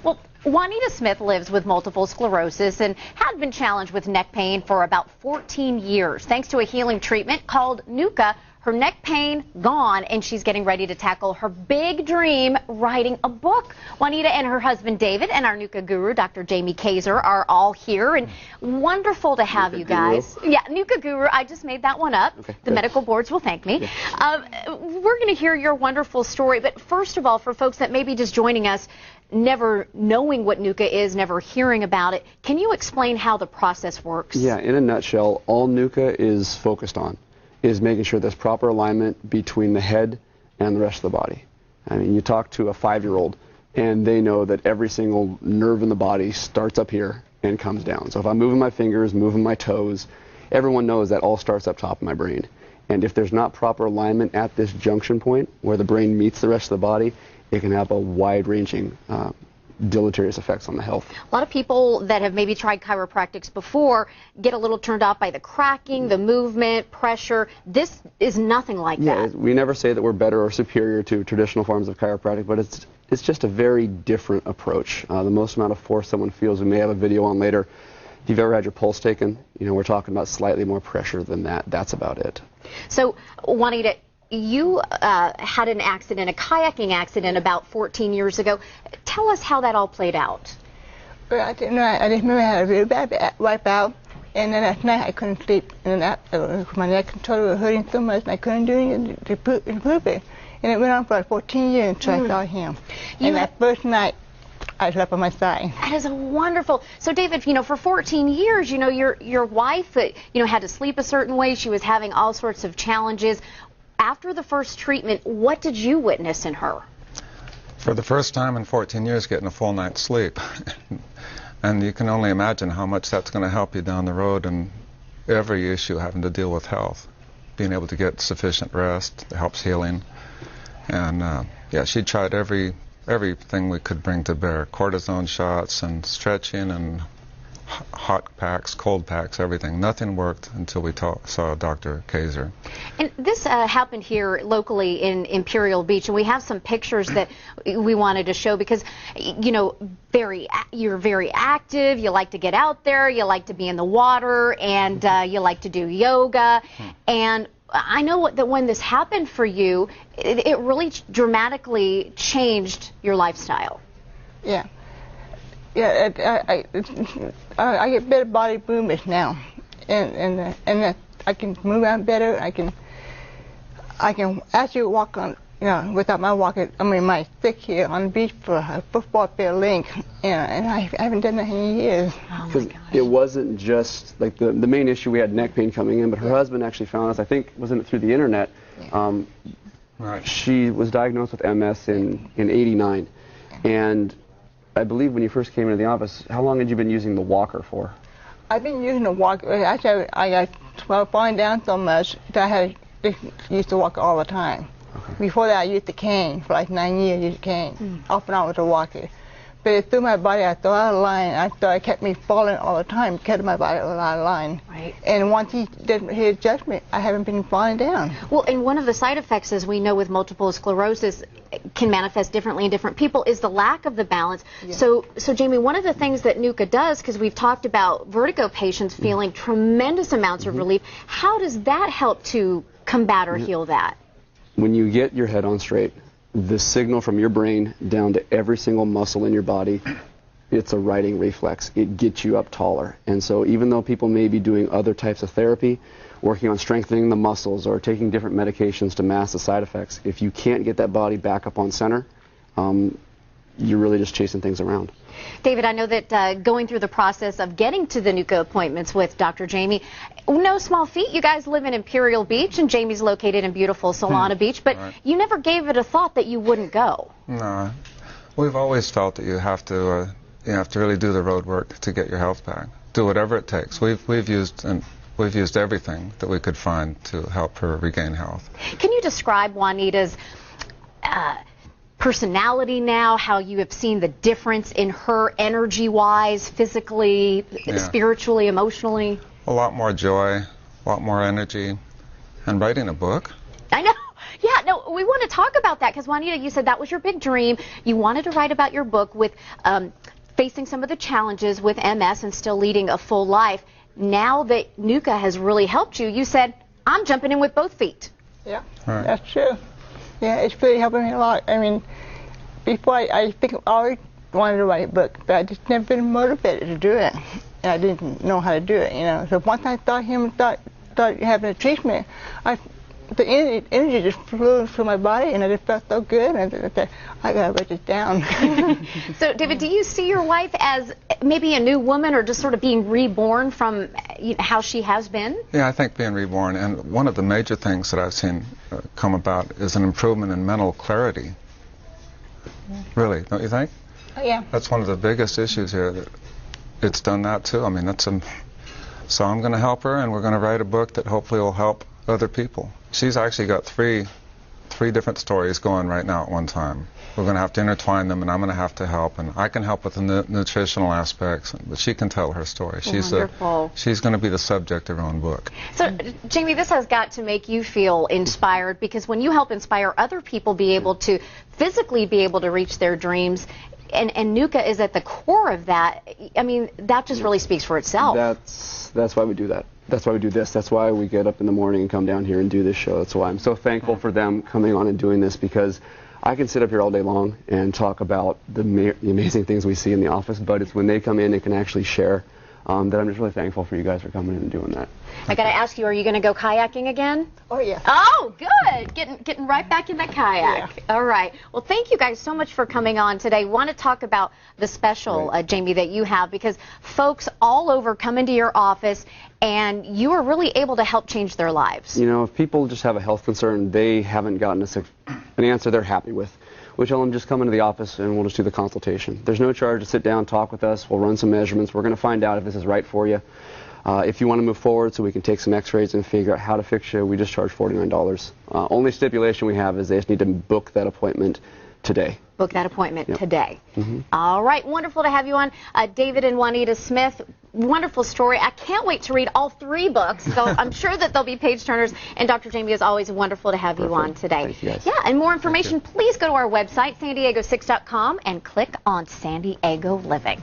Well, Juanita Smith lives with multiple sclerosis and had been challenged with neck pain for about 14 years. Thanks to a healing treatment called NUCA, her neck pain gone, and she's getting ready to tackle her big dream, writing a book. Juanita and her husband David and our NUCA guru, Dr. Jamie Kaiser, are all here, and wonderful to have you guys. Yeah, NUCA guru, I just made that one up. Okay, the medical boards will thank me. Yeah. We're going to hear your wonderful story, but first of all, for folks that may be just joining us, never knowing what NUCA is, never hearing about it, can you explain how the process works? Yeah, in a nutshell, all NUCA is focused on is making sure there's proper alignment between the head and the rest of the body. I mean, you talk to a 5-year-old and they know that every single nerve in the body starts up here and comes down. So if I'm moving my fingers, moving my toes, everyone knows that all starts up top of my brain. And if there's not proper alignment at this junction point where the brain meets the rest of the body, it can have a wide-ranging deleterious effects on the health. A lot of people that have maybe tried chiropractics before get a little turned off by the cracking, the movement, pressure. This is nothing like that. We never say that we're better or superior to traditional forms of chiropractic, but it's just a very different approach. The most amount of force someone feels, we may have a video on later. If you've ever had your pulse taken, you know, we're talking about slightly more pressure than that. That's about it. So, Juanita, you had an accident, a kayaking accident about 14 years ago. Tell us how that all played out. Well, I didn't know. I just remember I had a really bad wipeout, and then at night I couldn't sleep, and my neck totally was hurting so much, and I couldn't do anything to improve it. And it went on for like 14 years until I saw him. And that first night, I slept on my side. That is wonderful. So, David, you know, for 14 years, you know, your wife, you know, had to sleep a certain way. She was having all sorts of challenges. After the first treatment, what did you witness in her? For the first time in 14 years, getting a full night's sleep. And you can only imagine how much that's going to help you down the road and every issue having to deal with health. Being able to get sufficient rest helps healing. And yeah, she tried everything we could bring to bear. Cortisone shots and stretching and hot packs, cold packs, everything. Nothing worked until we saw Dr. Kaiser. And this happened here locally in Imperial Beach, and we have some pictures that we wanted to show because, you know, you're very active, you like to get out there, you like to be in the water, and you like to do yoga. And I know that when this happened for you, it really dramatically changed your lifestyle. Yeah. Yeah, I get better body movements now, and I can move around better. I can actually walk on, you know, without my walking. I mean, my stick here on the beach for a football field length, and I haven't done that in years. Because it wasn't just like the main issue. We had neck pain coming in, but her husband actually found us. I think wasn't it through the internet? Yeah. Right. She was diagnosed with MS in '89, and I believe when you first came into the office, how long had you been using the walker for? I've been using the walker. Actually, I got falling down so much that I used to walk all the time. Okay. Before that, I used the cane for like 9 years. I used the cane off and on with the walker. But it threw my body out of line. I thought it kept me falling all the time, kept my body out of line. Right. And once he did his adjustment, I haven't been falling down. Well, and one of the side effects, as we know with multiple sclerosis, can manifest differently in different people, is the lack of the balance. Yeah. So Jamie, one of the things that NUCA does, because we've talked about vertigo patients feeling tremendous amounts of relief, how does that help to combat or heal that? When you get your head on straight, the signal from your brain down to every single muscle in your body, it's a writing reflex. It gets you up taller. And so even though people may be doing other types of therapy, working on strengthening the muscles or taking different medications to mask the side effects, if you can't get that body back up on center, you're really just chasing things around. David, I know that going through the process of getting to the NUCA appointments with Dr. Jamie, no small feat. You guys live in Imperial Beach, and Jamie's located in beautiful Solana Beach, but you never gave it a thought that you wouldn't go. No, we've always felt that you have to really do the road work to get your health back. Do whatever it takes. We've used everything that we could find to help her regain health. Can you describe Juanita's personality now, how you have seen the difference in her energy-wise, physically, spiritually, emotionally? A lot more joy, a lot more energy, and writing a book. I know. Yeah, no, we want to talk about that because Juanita, you said that was your big dream. You wanted to write about your book with facing some of the challenges with MS and still leading a full life. Now that NUCA has really helped you, you said, I'm jumping in with both feet. Yeah, Right. that's true. Yeah, it's really helping me a lot. I mean, before I think I always wanted to write a book, but I just never been motivated to do it. And I didn't know how to do it, you know. So once I thought having a treatment, the energy just flew through my body, and I just felt so good. And I said, I gotta write this down. So, David, do you see your wife as maybe a new woman or just sort of being reborn from how she has been? Yeah, I think being reborn, and one of the major things that I've seen come about is an improvement in mental clarity. Really, don't you think? Oh, yeah. That's one of the biggest issues here. It's done that too. I mean, so I'm going to help her, and we're going to write a book that hopefully will help other people. She's actually got three different stories going right now at one time. We're going to have to intertwine them, and I'm going to have to help, and I can help with the nutritional aspects, but she can tell her story. Wonderful. She's going to be the subject of her own book. So, Jamie, this has got to make you feel inspired because when you help inspire other people be able to physically be able to reach their dreams, and NUCA is at the core of that, I mean, that just really speaks for itself. That's why we do that. That's why we do this. That's why we get up in the morning and come down here and do this show. That's why I'm so thankful for them coming on and doing this, because I can sit up here all day long and talk about the amazing things we see in the office, but it's when they come in and can actually share that I'm just really thankful for you guys for coming in and doing that. I got to ask you, are you going to go kayaking again? Oh, yeah. Oh, good. Getting right back in that kayak. Yeah. All right. Well, thank you guys so much for coming on today. Want to talk about the special, Jamie, that you have, because folks all over come into your office and you are really able to help change their lives. You know, if people just have a health concern, they haven't gotten an answer they're happy with, we tell them just come into the office and we'll just do the consultation. There's no charge to sit down, talk with us. We'll run some measurements. We're going to find out if this is right for you. If you want to move forward so we can take some x-rays and figure out how to fix you, we just charge $49. Only stipulation we have is they just need to book that appointment today. Book that appointment today. Mm-hmm. All right. Wonderful to have you on. David and Juanita Smith, wonderful story. I can't wait to read all 3 books, so I'm sure that they'll be page turners. And Dr. Jamie, is always wonderful to have you on today. Thank you guys. Yeah, and more information, please go to our website, san diego6.com, and click on San Diego Living.